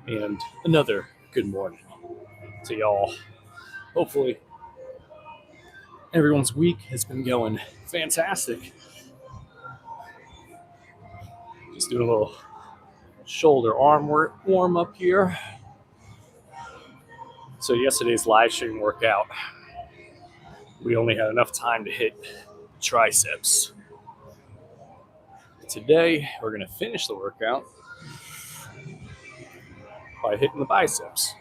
and another good morning to y'all. Hopefully, everyone's week has been going fantastic. Just doing a little shoulder arm warm up here. So, yesterday's live stream workout, we only had enough time to hit triceps. Today, we're going to finish the workout by hitting the biceps.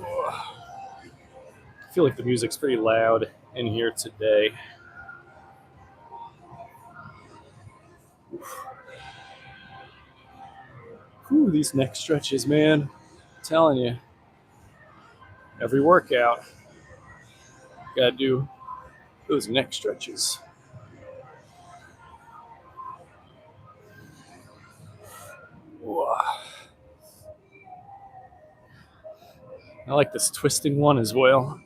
I feel like the music's pretty loud in here today. Ooh, these neck stretches, man. I'm telling you. Every workout, gotta do those neck stretches. Whoa. I like this twisting one as well,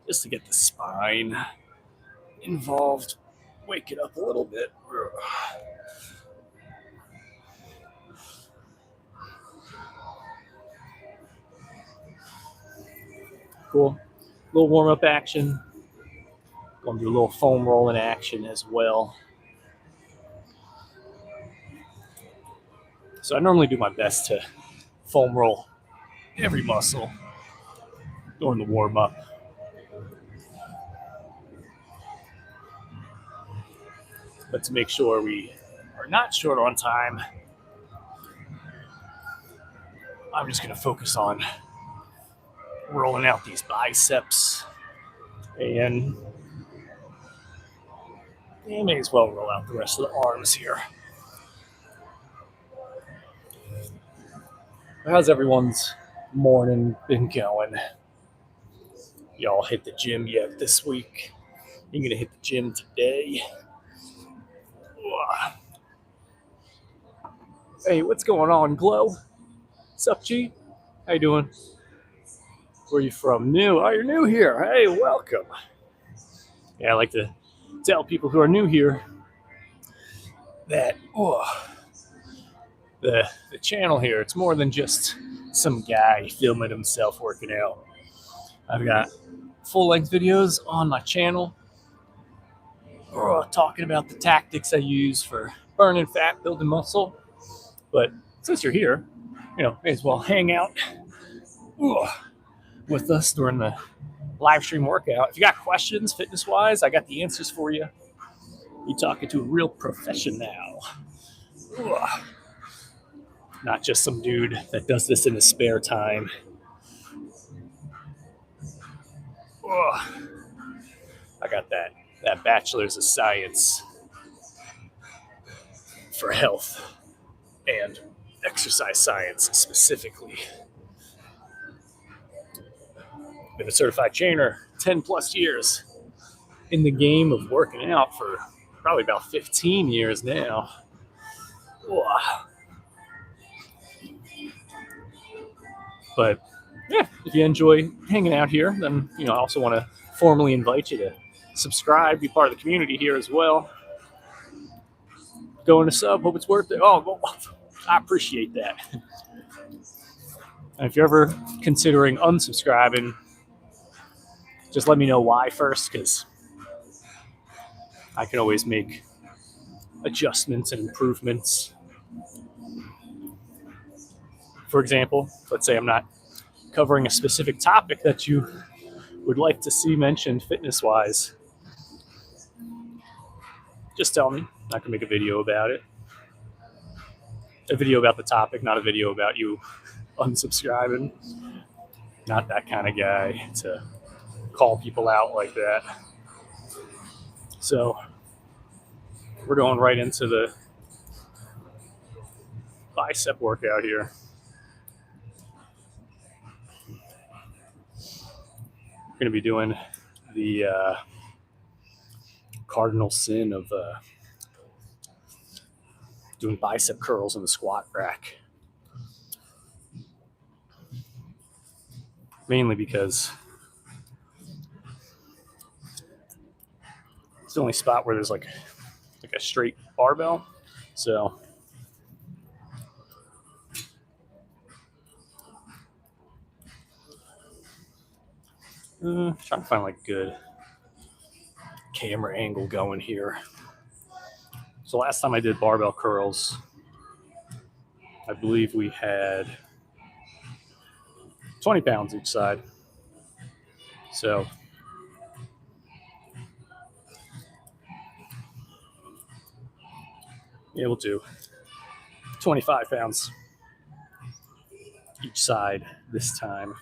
just to get the spine involved, wake it up a little bit. Cool. Little warm-up action. Gonna do a little foam rolling action as well. So I normally do my best to foam roll every muscle during the warm-up. But to make sure we are not short on time, I'm just going to focus on rolling out these biceps, and you may as well roll out the rest of the arms here. How's everyone's morning been going? Y'all hit the gym yet this week? You're going to hit the gym today? Hey, what's going on, Glow? What's up, G? How you doing? Where are you from? New. Oh, you're new here. Hey, welcome. Yeah, I like to tell people who are new here that the channel here, it's more than just some guy filming himself working out. I've got full-length videos on my channel talking about the tactics I use for burning fat, building muscle. But since you're here, may as well hang out with us during the live stream workout. If you got questions fitness-wise, I got the answers for you. You're talking to a real professional. Not just some dude that does this in his spare time. I got that bachelor's of science for health and exercise science specifically. Been a certified trainer 10 plus years, in the game of working out for probably about 15 years now. But yeah, if you enjoy hanging out here, then I also want to formally invite you to subscribe, be part of the community here as well. Go in a sub, hope it's worth it. Oh, I appreciate that. And if you're ever considering unsubscribing, just let me know why first, because I can always make adjustments and improvements. For example, let's say I'm not covering a specific topic that you would like to see mentioned fitness-wise. Just tell me. I can make a video about it. A video about the topic, not a video about you unsubscribing. Not that kind of guy to call people out like that. So we're going right into the bicep workout here. We're going to be doing the cardinal sin of doing bicep curls in the squat rack. Mainly because it's the only spot where there's like like a straight barbell. So trying to find like good camera angle going here. So last time I did barbell curls, I believe we had 20 pounds each side. So yeah, we'll do 25 pounds each side this time.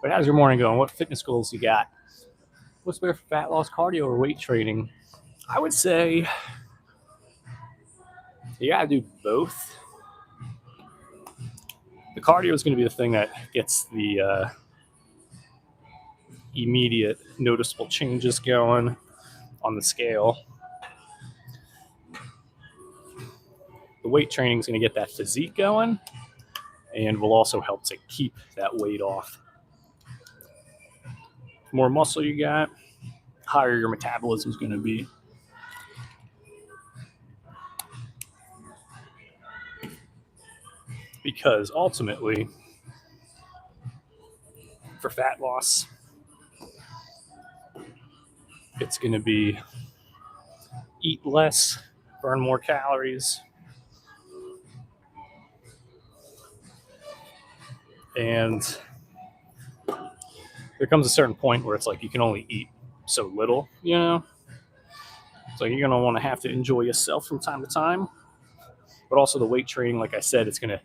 But how's your morning going? What fitness goals you got? What's better for fat loss, cardio, or weight training? I would say you gotta do both. The cardio is going to be the thing that gets the immediate noticeable changes going on the scale. The weight training is going to get that physique going and will also help to keep that weight off. The more muscle you got, higher your metabolism is going to be. Because ultimately, for fat loss, it's going to be eat less, burn more calories, and there comes a certain point where it's like you can only eat so little, you know? So you're going to want to have to enjoy yourself from time to time. But also the weight training, like I said, it's gonna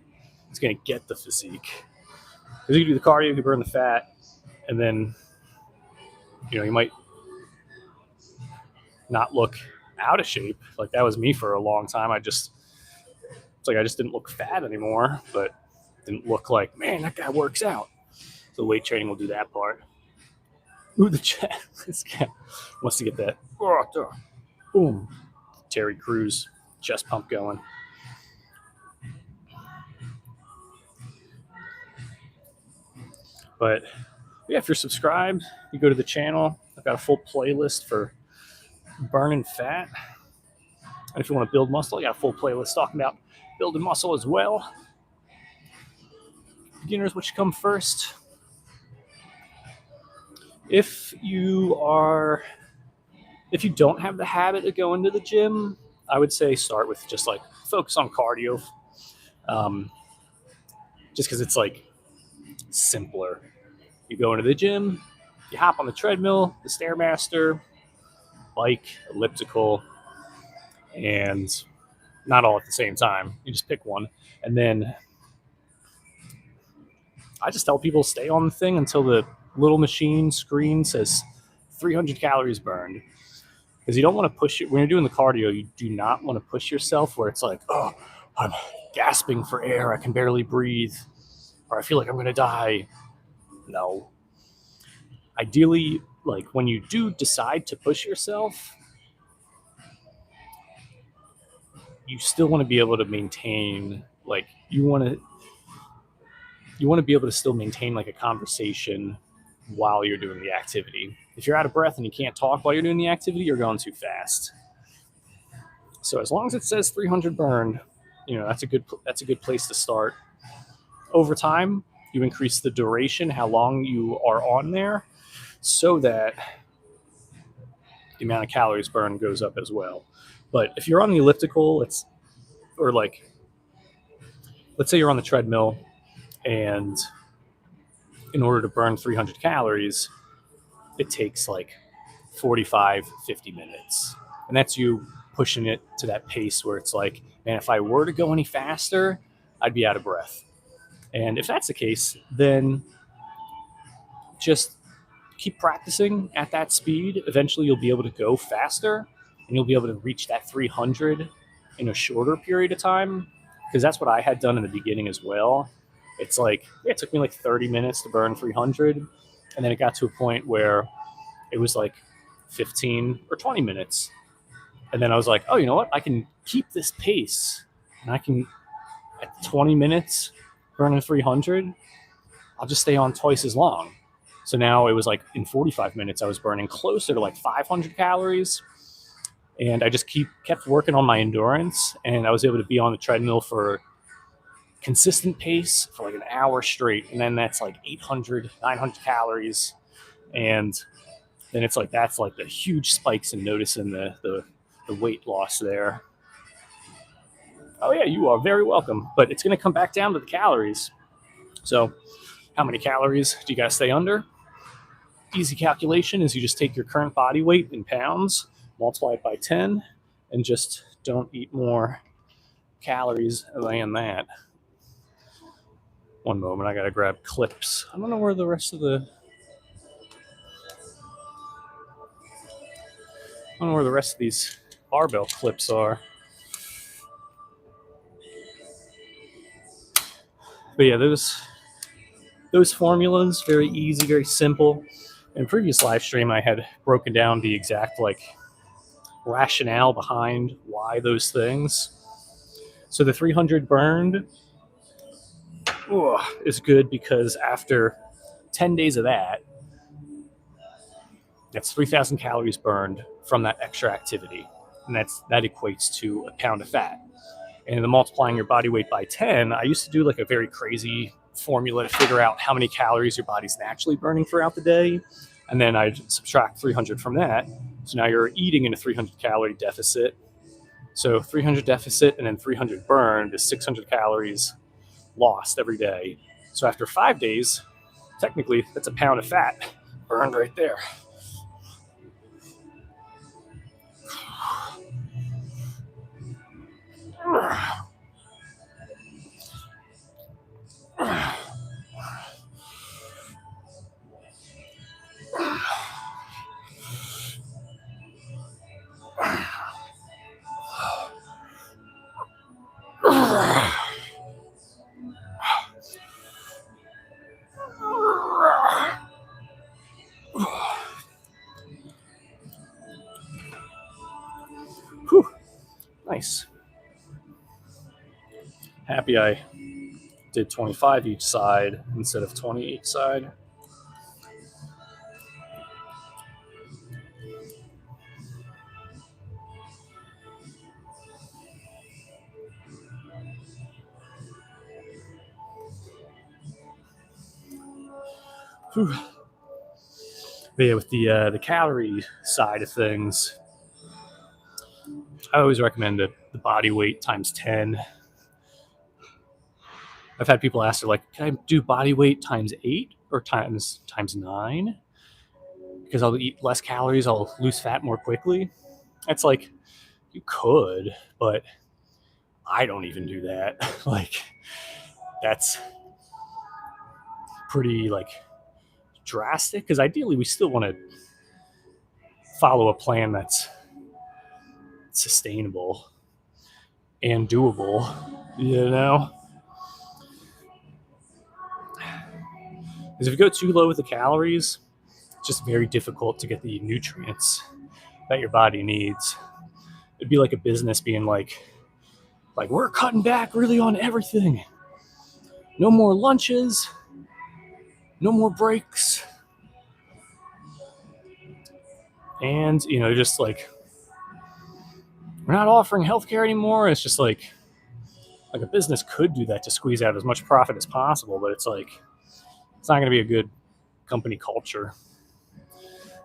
get the physique. Because you can do the cardio, you can burn the fat, and then you might not look out of shape. Like that was me for a long time. I just didn't look fat anymore, but didn't look like, man, that guy works out. So weight training will do that part. Ooh, the chest. This guy wants to get that. Boom. Terry Crews chest pump going. But yeah, if you're subscribed, you go to the channel. I've got a full playlist for burning fat. And if you want to build muscle, I got a full playlist talking about building muscle as well. Beginners, what should come first? If you don't have the habit of going to the gym, I would say start with just like focus on cardio. Just because it's like simpler. You go into the gym, you hop on the treadmill, the Stairmaster, bike, elliptical, and not all at the same time. You just pick one. And then I just tell people stay on the thing until the little machine screen says 300 calories burned. Because you don't want to push it. When you're doing the cardio, you do not want to push yourself where it's like, oh, I'm gasping for air. I can barely breathe. Or I feel like I'm going to die. No. Ideally, like when you do decide to push yourself, you still want to be able to maintain, like you want to be able to still maintain like a conversation while you're doing the activity. If you're out of breath and you can't talk while you're doing the activity, you're going too fast. So as long as it says 300 burned, that's a good place to start. Over time, you increase the duration, how long you are on there, so that the amount of calories burned goes up as well. But if you're on the elliptical, let's say you're on the treadmill, and in order to burn 300 calories, it takes like 45, 50 minutes. And that's you pushing it to that pace where it's like, man, if I were to go any faster, I'd be out of breath. And if that's the case, then just keep practicing at that speed. Eventually you'll be able to go faster and you'll be able to reach that 300 in a shorter period of time. Because that's what I had done in the beginning as well. It's like, it took me like 30 minutes to burn 300. And then it got to a point where it was like 15 or 20 minutes. And then I was like, oh, you know what? I can keep this pace. And I can, at 20 minutes, burning 300, I'll just stay on twice as long. So now it was like in 45 minutes, I was burning closer to like 500 calories. And I just kept working on my endurance, and I was able to be on the treadmill for consistent pace for like an hour straight. And then that's like 800, 900 calories. And then it's like, that's like the huge spikes in noticing the weight loss there. Oh yeah, you are very welcome. But it's going to come back down to the calories. So how many calories do you got to stay under? Easy calculation is you just take your current body weight in pounds, multiply it by 10, and just don't eat more calories than that. One moment, I gotta grab clips. I don't know where the rest of the these barbell clips are. But yeah, those formulas, very easy, very simple. In previous live stream, I had broken down the exact like rationale behind why those things. So the 300 burned is good because after 10 days of that, that's 3,000 calories burned from that extra activity. And that equates to a pound of fat. And then multiplying your body weight by 10, I used to do like a very crazy formula to figure out how many calories your body's naturally burning throughout the day. And then I'd subtract 300 from that. So now you're eating in a 300 calorie deficit. So 300 deficit and then 300 burned is 600 calories lost every day. So after 5 days, technically, that's a pound of fat burned right there. Whew. Nice. Happy I did 25 each side instead of 20 each side. Whew. But yeah, with the calorie side of things, I always recommend the body weight times 10. I've had people ask, like, can I do body weight times 8 or times 9? Because I'll eat less calories, I'll lose fat more quickly. It's like, you could, but I don't even do that. Like, that's pretty like drastic, because ideally we still want to follow a plan that's sustainable and doable, you know? Because if you go too low with the calories, it's just very difficult to get the nutrients that your body needs. It'd be like a business being like we're cutting back really on everything. No more lunches, no more breaks. And, just like, we're not offering healthcare anymore. It's just like a business could do that to squeeze out as much profit as possible, but it's like, it's not going to be a good company culture.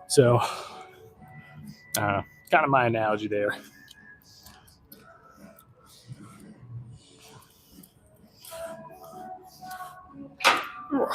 So, kind of my analogy there. Whew.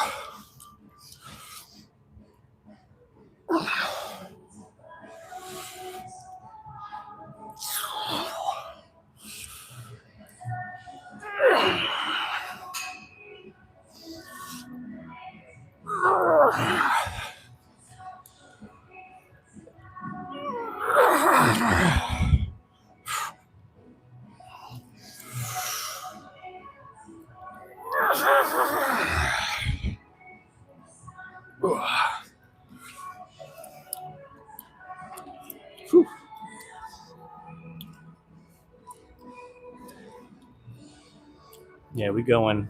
Yeah, we going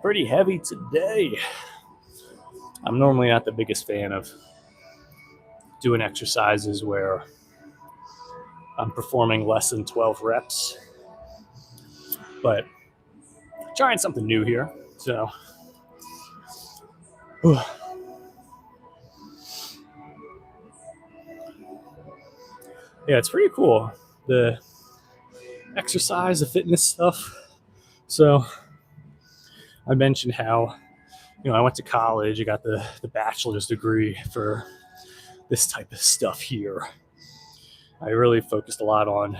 Pretty heavy today. I'm normally not the biggest fan of doing exercises where I'm performing less than 12 reps, but trying something new here. So, yeah, it's pretty cool. The exercise, the fitness stuff. So, I mentioned how, I went to college, I got the bachelor's degree for this type of stuff here. I really focused a lot on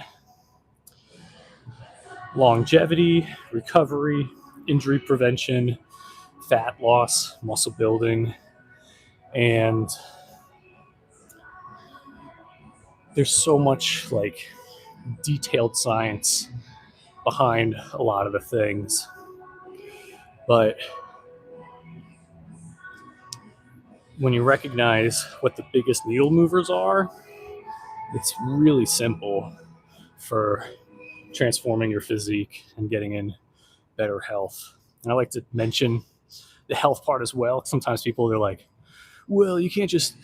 longevity, recovery, injury prevention, fat loss, muscle building, and there's so much like detailed science behind a lot of the things. But when you recognize what the biggest needle movers are, it's really simple for transforming your physique and getting in better health. And I like to mention the health part as well. Sometimes people, they're like, well, you can't just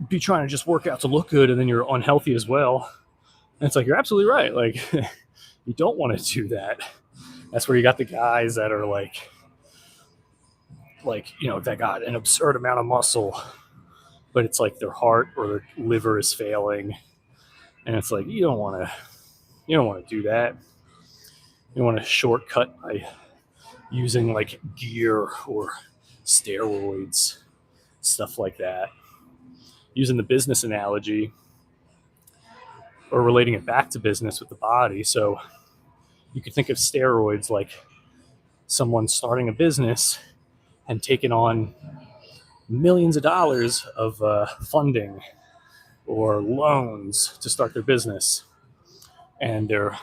be trying to just work out to look good and then you're unhealthy as well. And it's like, you're absolutely right. Like, you don't want to do that. That's where you got the guys that are like, that got an absurd amount of muscle, but it's like their heart or their liver is failing. And it's like, you don't want to do that. You want to shortcut by using like gear or steroids, stuff like that. Using the business analogy or relating it back to business with the body. So you could think of steroids like someone starting a business and taking on millions of dollars of funding or loans to start their business. And they're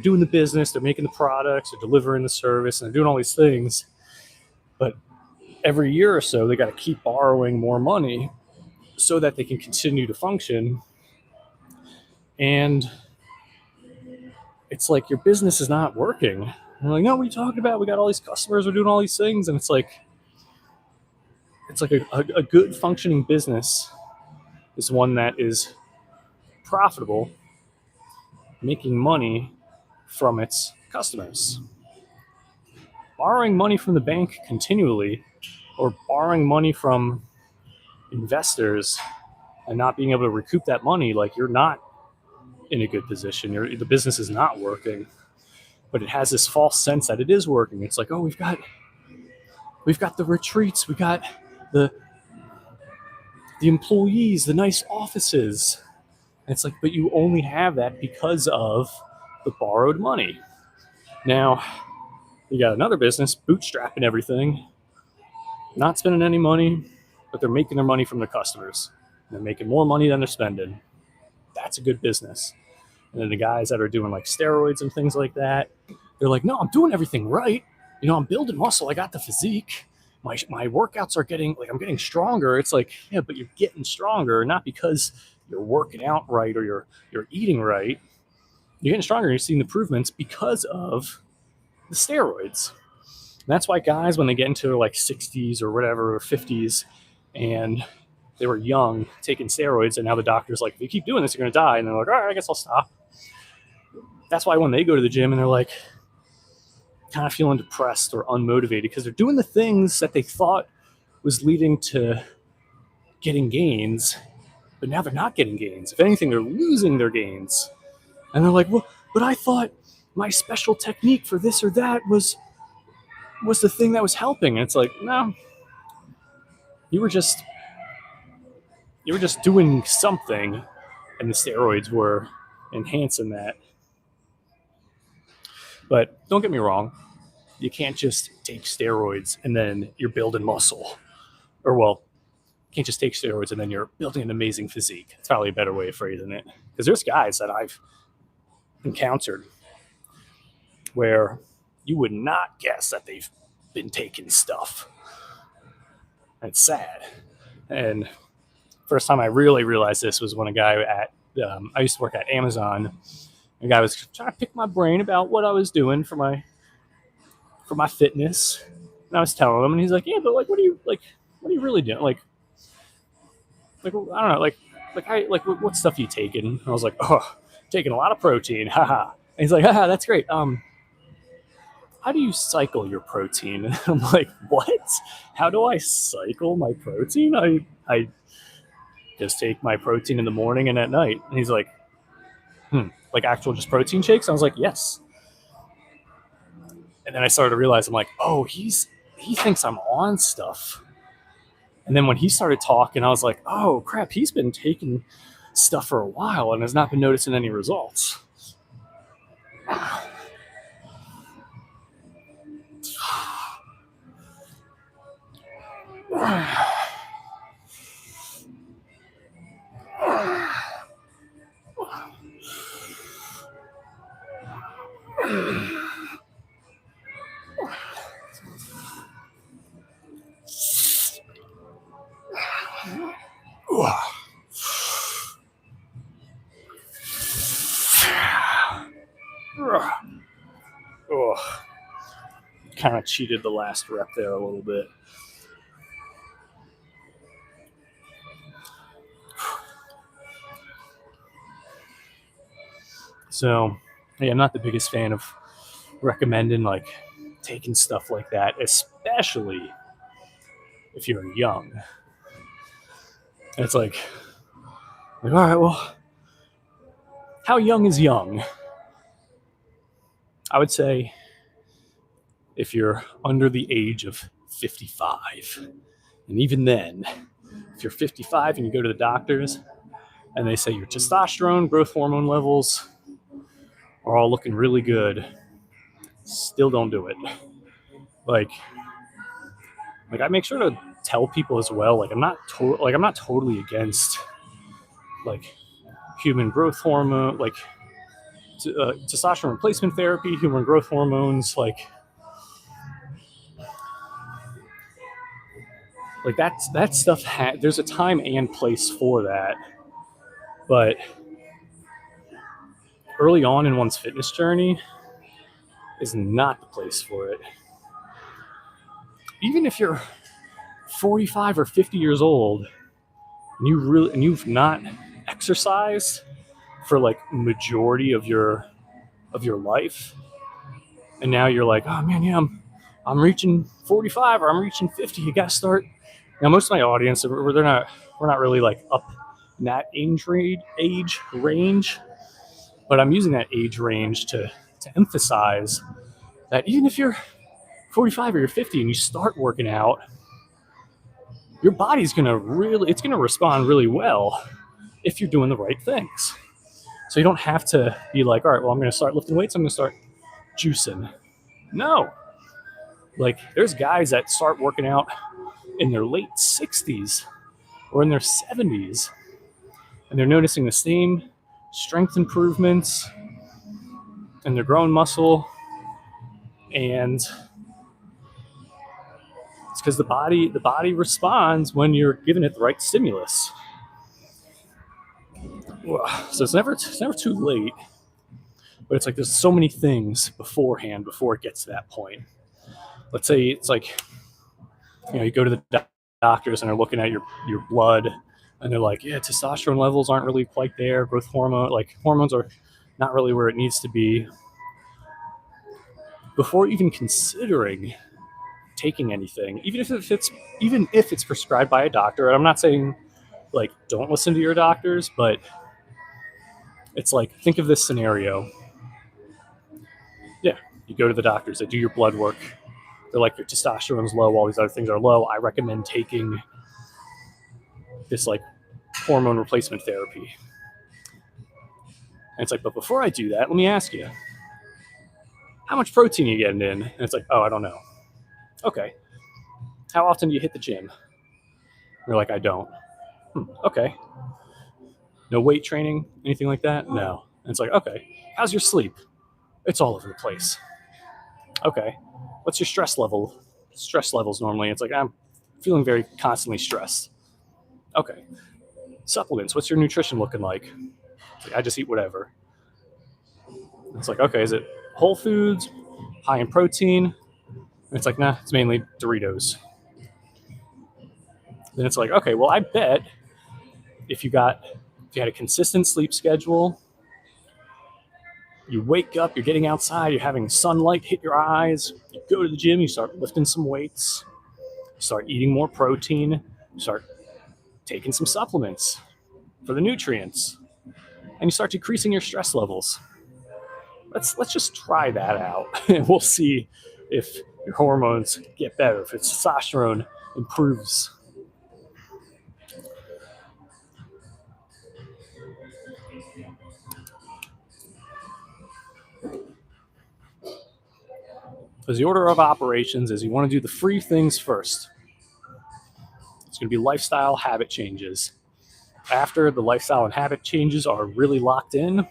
doing the business, they're making the products, they're delivering the service, and they're doing all these things. But every year or so, they got to keep borrowing more money so that they can continue to function. And it's like your business is not working. And they're like, no, what are you talking about? We got all these customers, we're doing all these things. And it's like a good functioning business is one that is profitable, making money from its customers. Borrowing money from the bank continually or borrowing money from investors and not being able to recoup that money, like you're not in a good position. The business is not working, but it has this false sense that it is working. It's like, oh, we've got the retreats, we got the employees, the nice offices. And it's like, but you only have that because of the borrowed money. Now, you got another business bootstrapping everything, not spending any money, but they're making their money from their customers. They're making more money than they're spending. That's a good business. And then the guys that are doing like steroids and things like that, they're like, no, I'm doing everything right. I'm building muscle. I got the physique. My workouts are I'm getting stronger. It's like, yeah, but you're getting stronger, not because you're working out right or you're eating right. You're getting stronger. You're seeing improvements because of the steroids. And that's why guys, when they get into like 60s or whatever, or 50s, and they were young, taking steroids, and now the doctor's like, if you keep doing this, you're going to die. And they're like, all right, I guess I'll stop. That's why when they go to the gym and they're like kind of feeling depressed or unmotivated because they're doing the things that they thought was leading to getting gains, but now they're not getting gains. If anything, they're losing their gains. And they're like, well, but I thought my special technique for this or that was the thing that was helping. And it's like, no, you were just doing something, and the steroids were enhancing that. But don't get me wrong, you can't just take steroids and then you're building muscle. Or, well, you can't just take steroids and then you're building an amazing physique. It's probably a better way of phrasing it. Because there's guys that I've encountered where you would not guess that they've been taking stuff. It's sad. And first time I really realized this was when a guy I used to work at Amazon. A guy was trying to pick my brain about what I was doing for for my fitness. And I was telling him, and he's like, yeah, but like, what are you really doing? Like I don't know, what stuff are you taking? And I was like, oh, taking a lot of protein, haha. And he's like, haha, that's great. How do you cycle your protein? And I'm like, what? How do I cycle my protein? I just take my protein in the morning and at night. And he's like, like actual just protein shakes? I was like, yes. And then I started to realize, I'm like, oh, he thinks I'm on stuff. And then when he started talking, I was like, oh crap, he's been taking stuff for a while and has not been noticing any results. Kind of cheated the last rep there a little bit. So, yeah, I'm not the biggest fan of recommending like taking stuff like that, especially if you're young. And it's like, all right, well, how young is young? I would say if you're under the age of 55. And even then, if you're 55 and you go to the doctors and they say your testosterone, growth hormone levels are all looking really good, still don't do it. Like I make sure to tell people as well, like I'm not totally against like human growth hormone, like testosterone replacement therapy, human growth hormones, like that stuff. There's a time and place for that, but early on in one's fitness journey is not the place for it. Even if you're 45 or 50 years old and you've not exercised for like majority of your life, and now you're like, oh man, yeah, I'm reaching 45 or I'm reaching 50. You gotta start. Now most of my audience, we're not really like up in that age range, but I'm using that age range to emphasize that even if you're 45 or you're 50 and you start working out, your body's gonna respond really well if you're doing the right things. So you don't have to be like, all right, well, I'm gonna start lifting weights, I'm gonna start juicing. No. Like there's guys that start working out in their late 60s or in their 70s, and they're noticing the same strength improvements and they're growing muscle, and it's because the body responds when you're giving it the right stimulus. So it's never too late, but it's like there's so many things beforehand before it gets to that point. Let's say it's like, you go to the doctors and they're looking at your blood and they're like, yeah, testosterone levels aren't really quite there, growth hormone, like hormones are not really where it needs to be. Before even considering taking anything, even if it's prescribed by a doctor, and I'm not saying like don't listen to your doctors, but it's like, think of this scenario. Yeah, you go to the doctors, they do your blood work, they're like, your testosterone's low, all these other things are low, I recommend taking this like hormone replacement therapy. And it's like, but before I do that, let me ask you, how much protein are you getting in? And it's like, oh, I don't know. Okay. How often do you hit the gym? And you're like, I don't. Okay. No weight training, anything like that? No. And it's like, okay. How's your sleep? It's all over the place. Okay. What's your stress levels normally? It's like, I'm feeling very constantly stressed. Okay. Supplements, what's your nutrition looking like? It's like, I just eat whatever. It's like, okay, is it whole foods, high in protein? And it's like, nah, it's mainly Doritos. Then it's like, okay, well, I bet if you had a consistent sleep schedule, you wake up, you're getting outside, you're having sunlight hit your eyes, you go to the gym, you start lifting some weights, you start eating more protein, you start taking some supplements for the nutrients, and you start decreasing your stress levels. Let's just try that out, and we'll see if your hormones get better, if your testosterone improves. Because the order of operations is you want to do the free things first. It's going to be lifestyle habit changes. After the lifestyle and habit changes are really locked in,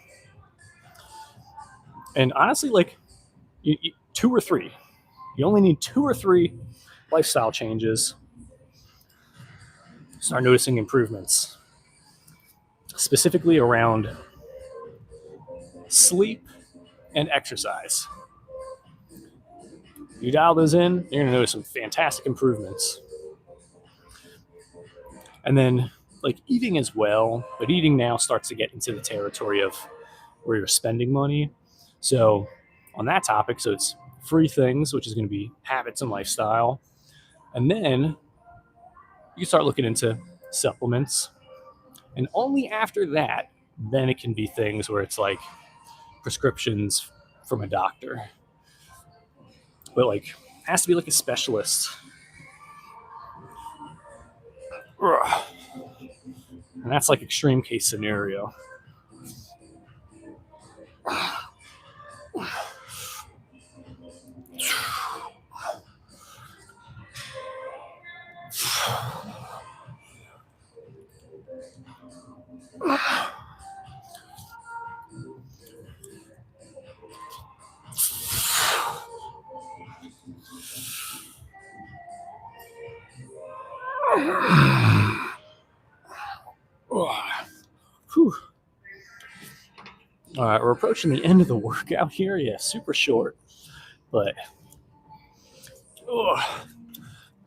and honestly, like two or three, you only need 2 or 3 lifestyle changes. Start noticing improvements, specifically around sleep and exercise. You dial those in, you're going to notice some fantastic improvements. And then, like, eating as well, but eating now starts to get into the territory of where you're spending money. So, on that topic, so it's free things, which is going to be habits and lifestyle. And then you start looking into supplements. And only after that, then it can be things where it's like prescriptions from a doctor. But like, it has to be like a specialist. And that's like extreme case scenario. Whew. All right, we're approaching the end of the workout here. Yeah, super short, but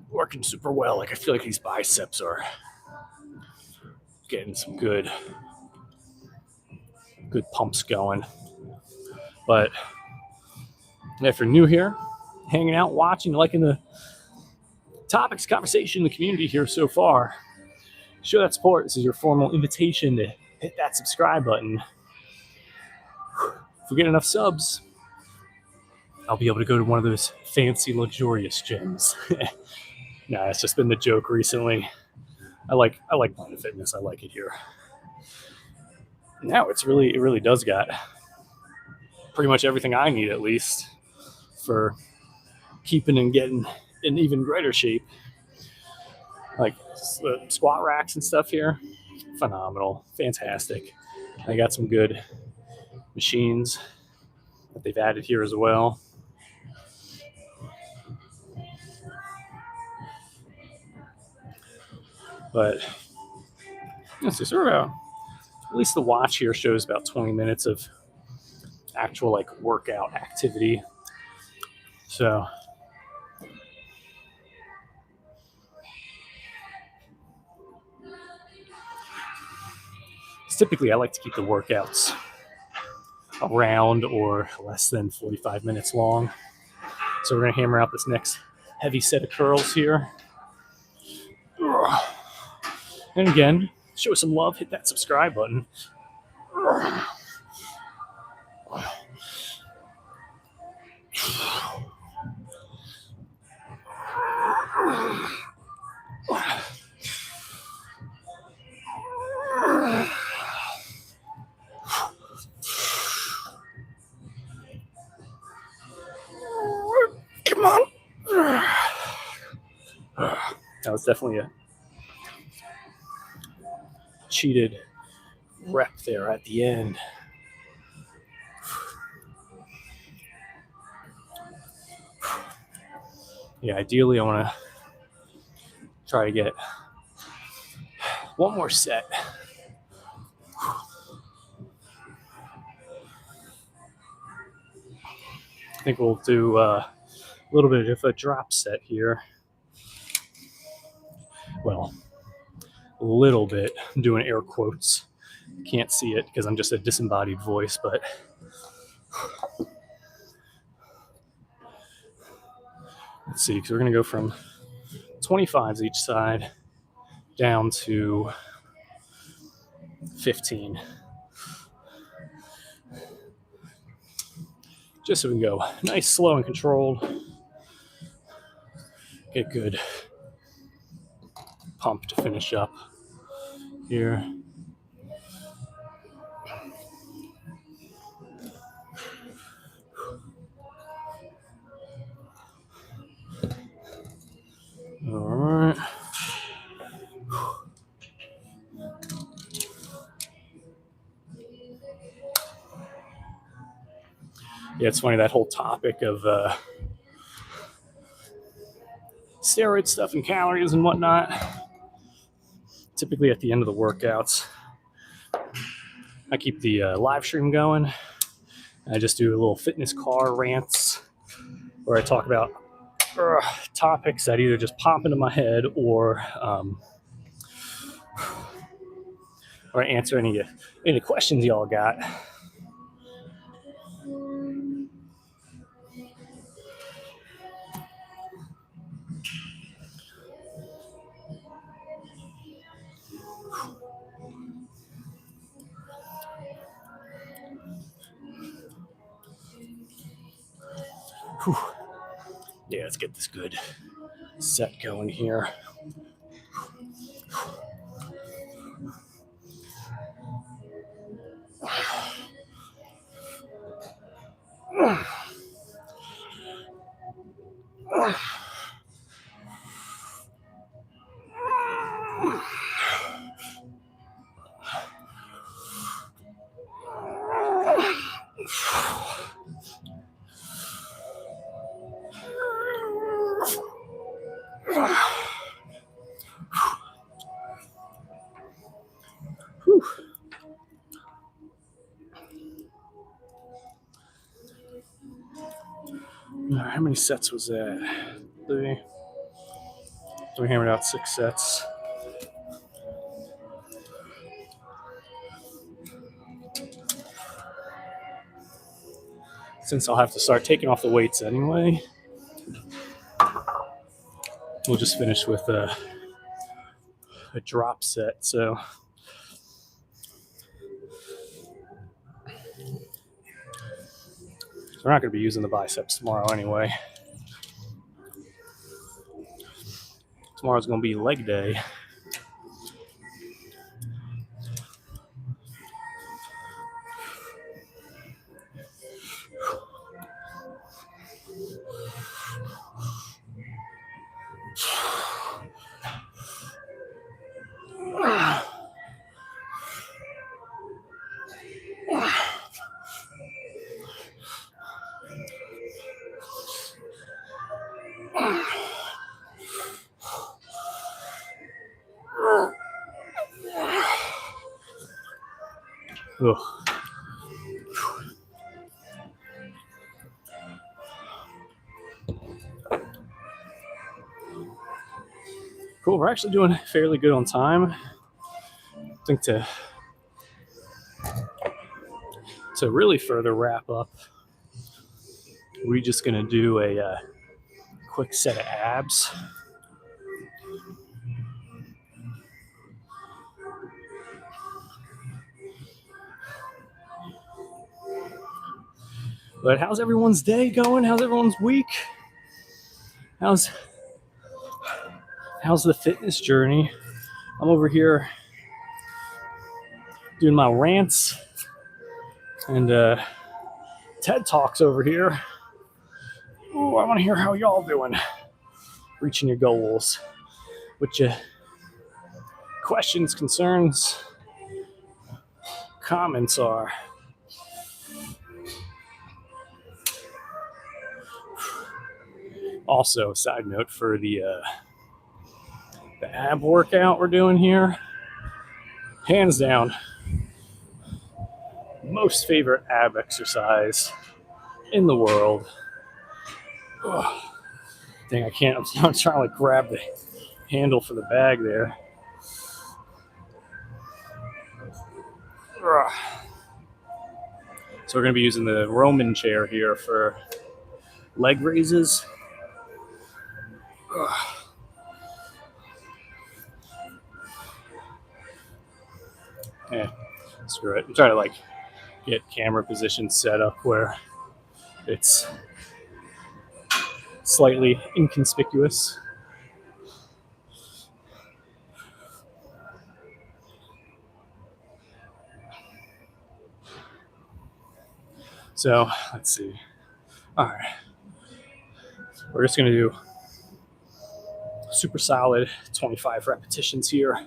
working super well. Like, I feel like these biceps are getting some good pumps going. But if you're new here, hanging out, watching, liking the topics, conversation, the community here so far, show that support. This is your formal invitation to hit that subscribe button. If we get enough subs, I'll be able to go to one of those fancy, luxurious gyms. Nah, it's just been the joke recently. I like Planet Fitness. I like it here. Now it really does got pretty much everything I need, at least, for keeping and getting in even greater shape. Like the squat racks and stuff here, phenomenal, fantastic. I got some good machines that they've added here as well. But let's see, sort of at least the watch here shows about 20 minutes of actual like workout activity. So typically I like to keep the workouts around or less than 45 minutes long. So we're going to hammer out this next heavy set of curls here. And again, show some love, hit that subscribe button. Come on. That was definitely a cheated rep there at the end. Yeah, ideally I want to try to get one more set. I think we'll do A little bit of a drop set here. Well, a little bit. I'm doing air quotes. Can't see it because I'm just a disembodied voice, but let's see, because we're going to go from 25s each side down to 15. Just so we can go nice, slow, and controlled. Get good pump to finish up here. All right. Yeah, it's funny, that whole topic of steroid stuff and calories and whatnot. Typically at the end of the workouts, I keep the live stream going. I just do a little fitness car rants where I talk about topics that either just pop into my head or answer any questions y'all got. Whew. Yeah, let's get this good set going here. Whew. How many sets was that? 3. So we hammered out 6 sets. Since I'll have to start taking off the weights anyway, we'll just finish with a drop set. So we're not going to be using the biceps tomorrow anyway. Tomorrow's going to be leg day. Ugh. Cool, we're actually doing fairly good on time. I think to really further wrap up, we're just going to do a quick set of abs. But how's everyone's day going? How's everyone's week? How's the fitness journey? I'm over here doing my rants and TED Talks over here. Ooh, I want to hear how y'all doing, reaching your goals. What your questions, concerns, comments are. Also, side note for the ab workout we're doing here, hands down, most favorite ab exercise in the world. Ugh. Dang, I can't. I'm trying to like grab the handle for the bag there. So we're going to be using the Roman chair here for leg raises. Yeah, screw it. I'm trying to like get camera position set up where it's slightly inconspicuous. So let's see. All right, we're just going to do super solid 25 repetitions here.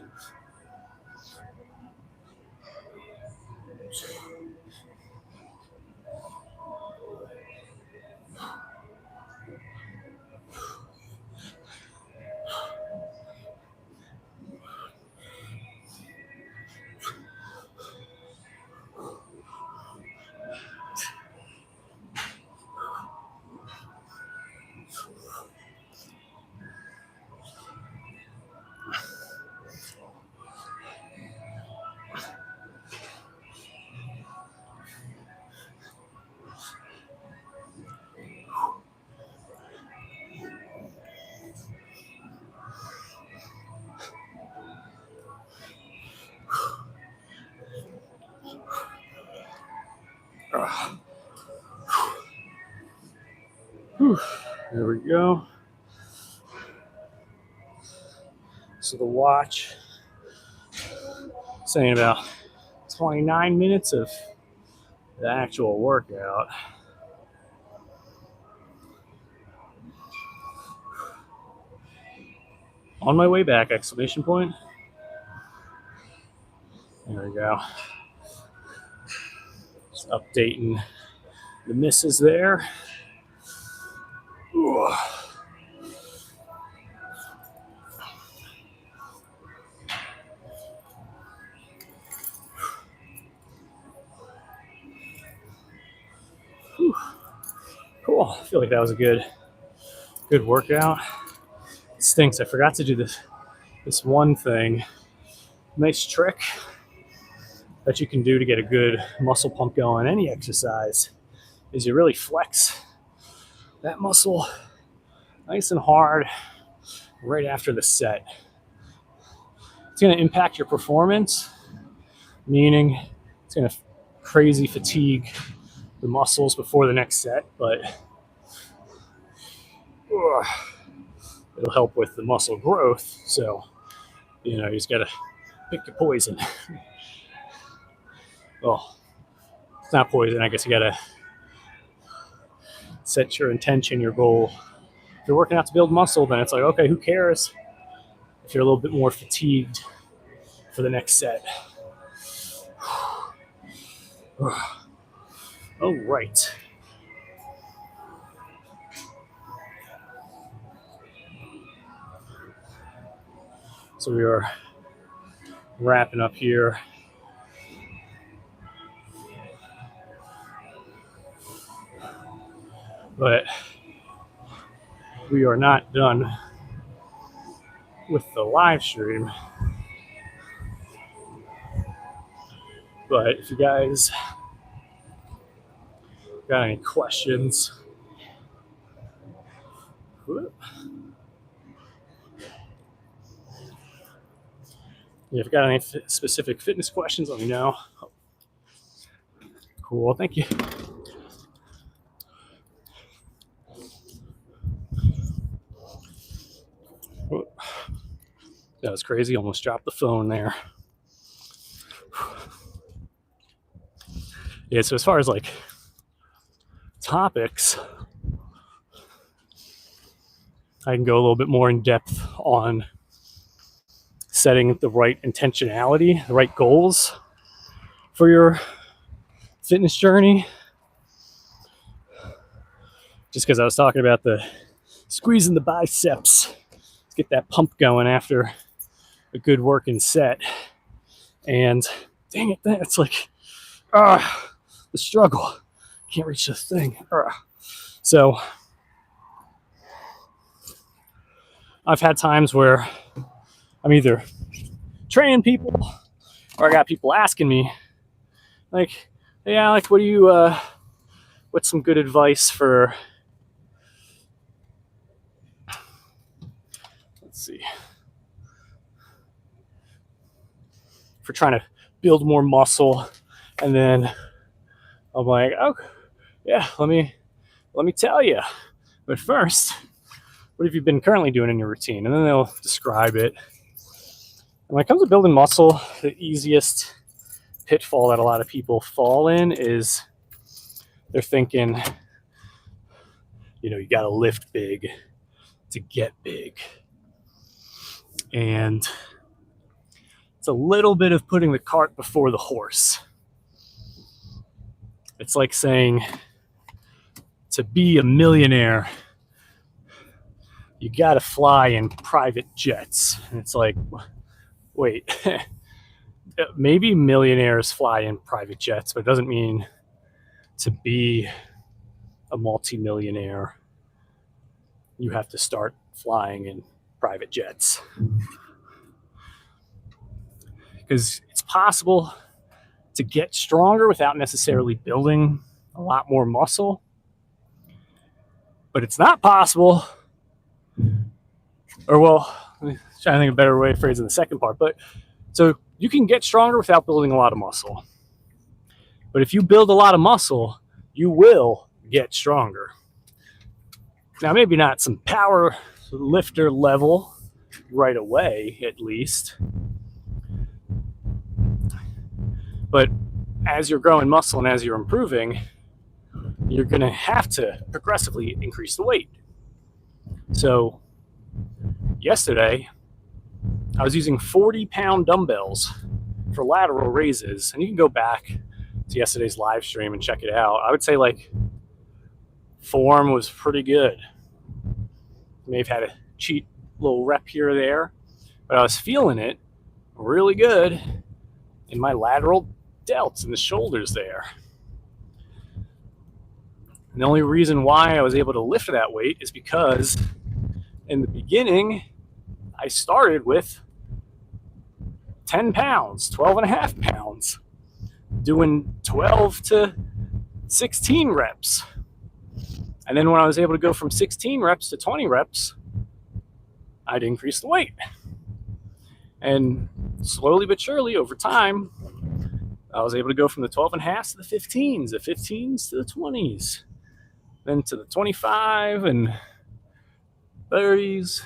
There we go. So the watch saying about 29 minutes of the actual workout. On my way back, exclamation point. There we go. Just updating the misses there. Ooh. Cool. I feel like that was a good workout. It stinks. I forgot to do this one thing. Nice trick that you can do to get a good muscle pump going any exercise is you really flex that muscle nice and hard right after the set. It's going to impact your performance, meaning it's going to crazy fatigue the muscles before the next set, but it'll help with the muscle growth. So, you just got to pick your poison. Well, it's not poison. I guess you got to set your intention, your goal. If you're working out to build muscle, then it's like, okay, who cares if you're a little bit more fatigued for the next set. All right. So we are wrapping up here. But we are not done with the live stream. But if you guys got any questions, if you got any specific fitness questions, let me know. Cool, thank you. That was crazy, almost dropped the phone there. Yeah, so as far as like topics, I can go a little bit more in depth on setting the right intentionality, the right goals for your fitness journey. Just because I was talking about the squeezing the biceps, let's get that pump going after a good working set. And dang it, that's like, the struggle. Can't reach this thing. So I've had times where I'm either training people or I got people asking me, like, hey, Alec, what's some good advice for, let's see, for trying to build more muscle? And then I'm like, oh, yeah, let me tell you. But first, what have you been currently doing in your routine? And then they'll describe it. And when it comes to building muscle, the easiest pitfall that a lot of people fall in is they're thinking, you got to lift big to get big. And it's a little bit of putting the cart before the horse. It's like saying, to be a millionaire, you got to fly in private jets. And it's like, wait, maybe millionaires fly in private jets, but it doesn't mean to be a multimillionaire, you have to start flying in private jets. Because it's possible to get stronger without necessarily building a lot more muscle. But it's not possible, or well, I'm trying to think of a better way of phrasing the second part. But so you can get stronger without building a lot of muscle. But if you build a lot of muscle, you will get stronger. Now, maybe not some power lifter level right away, at least. But as you're growing muscle and as you're improving, you're going to have to progressively increase the weight. So yesterday, I was using 40-pound dumbbells for lateral raises. And you can go back to yesterday's live stream and check it out. I would say form was pretty good. May have had a cheat little rep here or there, but I was feeling it really good in my lateral delts and the shoulders there. And the only reason why I was able to lift that weight is because in the beginning, I started with 10 pounds, 12 and a half pounds, doing 12 to 16 reps. And then when I was able to go from 16 reps to 20 reps, I'd increase the weight. And slowly but surely over time, I was able to go from the 12 and a half to the 15s, the 15s to the 20s, then to the 25 and 30s.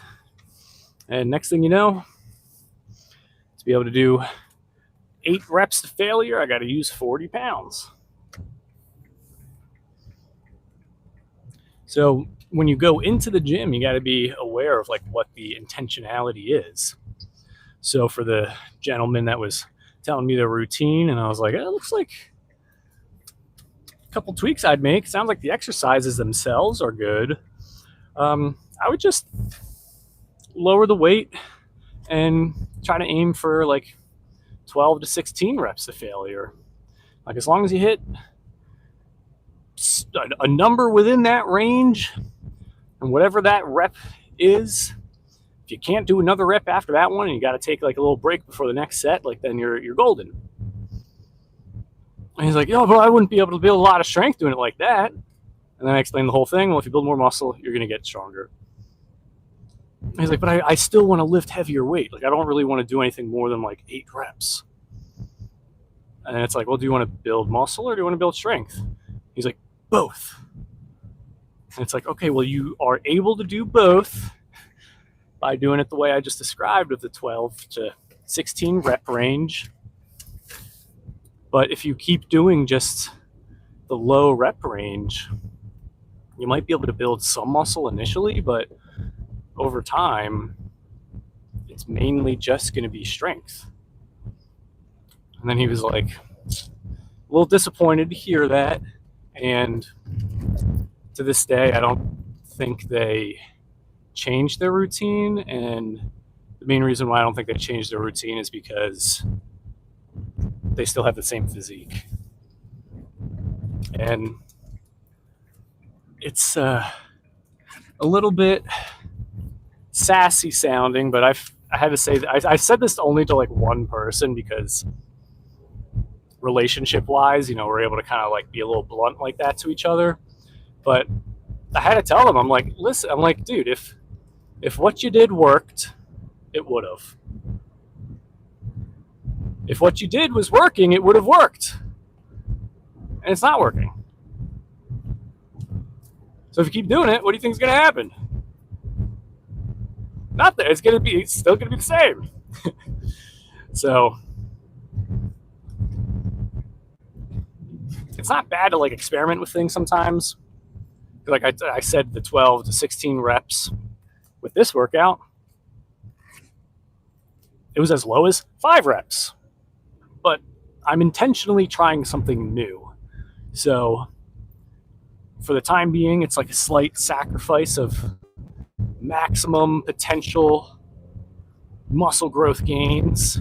And next thing you know, to be able to do 8 reps to failure, I got to use 40 pounds. So when you go into the gym, you got to be aware of what the intentionality is. So for the gentleman that was telling me their routine, and I was like, it looks like a couple tweaks I'd make. Sounds like the exercises themselves are good. I would just lower the weight and try to aim for 12 to 16 reps to failure. As long as you hit a number within that range, and whatever that rep is, if you can't do another rep after that one and you got to take a little break before the next set, then you're golden. And he's like, but I wouldn't be able to build a lot of strength doing it like that. And then I explained the whole thing. Well, if you build more muscle, you're going to get stronger. And he's like, but I still want to lift heavier weight. I don't really want to do anything more than 8 reps. And it's like, well, do you want to build muscle or do you want to build strength? He's like, both. And it's like, okay, well, you are able to do both by doing it the way I just described, of the 12 to 16 rep range. But if you keep doing just the low rep range, you might be able to build some muscle initially, but over time, it's mainly just going to be strength. And then he was like, a little disappointed to hear that. And to this day, I don't think they changed their routine. And the main reason why I don't think they changed their routine is because they still have the same physique. And it's a little bit sassy sounding, but I had to say that I said this only to like one person because relationship wise, we're able to kind of like be a little blunt like that to each other. But I had to tell them, I'm like, listen, I'm like, dude, if what you did worked, it would have. If what you did was working, it would have worked. And it's not working. So if you keep doing it, what do you think is going to happen? Not that it's still going to be the same. So it's not bad to like experiment with things sometimes. Like I said, the 12 to 16 reps with this workout, it was as low as 5 reps. But I'm intentionally trying something new. So for the time being, it's like a slight sacrifice of maximum potential muscle growth gains,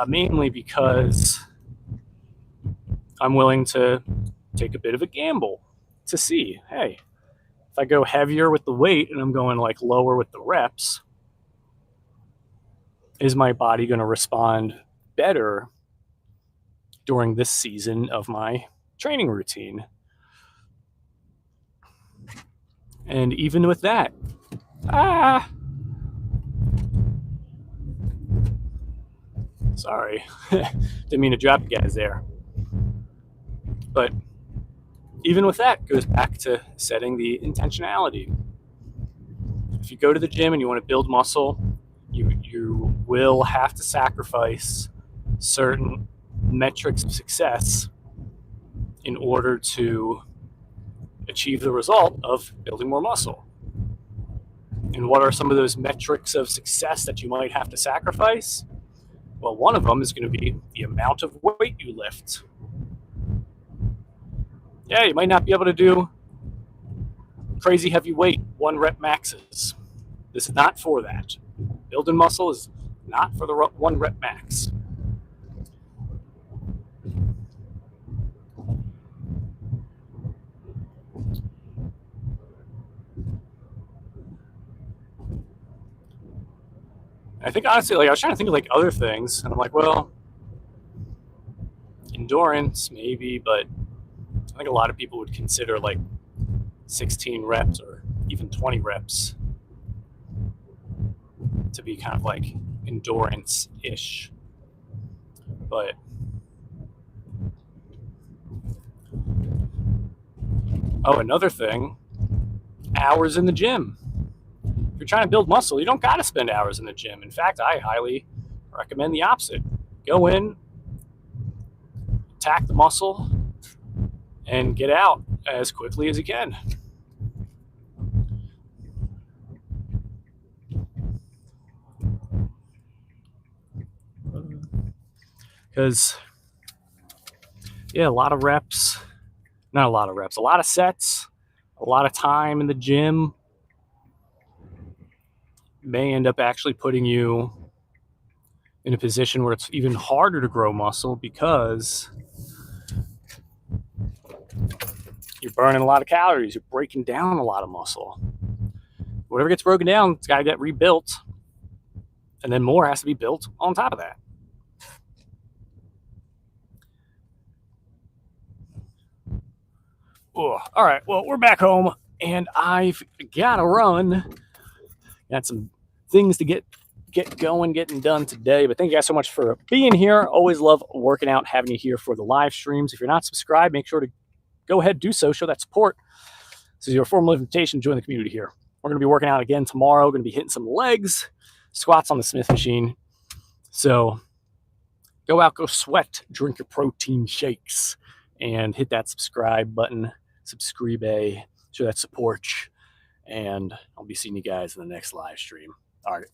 mainly because I'm willing to take a bit of a gamble to see, hey, if I go heavier with the weight and I'm going like lower with the reps, is my body going to respond better during this season of my training routine? And even with that, sorry, didn't mean to drop you guys there. But even with that, goes back to setting the intentionality. If you go to the gym and you want to build muscle, you will have to sacrifice certain metrics of success in order to achieve the result of building more muscle. And what are some of those metrics of success that you might have to sacrifice? Well, one of them is going to be the amount of weight you lift. Yeah, you might not be able to do crazy heavy weight 1 rep maxes. This is not for that. Building muscle is not for the 1 rep max. I think honestly, like I was trying to think of like other things, and I'm like, well, endurance maybe, but I think a lot of people would consider like 16 reps or even 20 reps to be kind of like endurance-ish. But another thing, hours in the gym. If you're trying to build muscle, you don't got to spend hours in the gym. In fact, I highly recommend the opposite. Go in, attack the muscle, and get out as quickly as you can. Because, yeah, a lot of sets, a lot of time in the gym may end up actually putting you in a position where it's even harder to grow muscle because you're burning a lot of calories, you're breaking down a lot of muscle. Whatever gets broken down, it's got to get rebuilt, and then more has to be built on top of that. Oh, all right, well, we're back home, and I've got to run. Got some things to get going, getting done today. But thank you guys so much for being here. Always love working out, having you here for the live streams. If you're not subscribed, make sure to go ahead, do so, show that support. This is your formal invitation to join the community here. We're going to be working out again tomorrow. Going to be hitting some legs, squats on the Smith machine. So go out, go sweat, drink your protein shakes, and hit that subscribe button, subscribe, show that support. And I'll be seeing you guys in the next live stream. All right.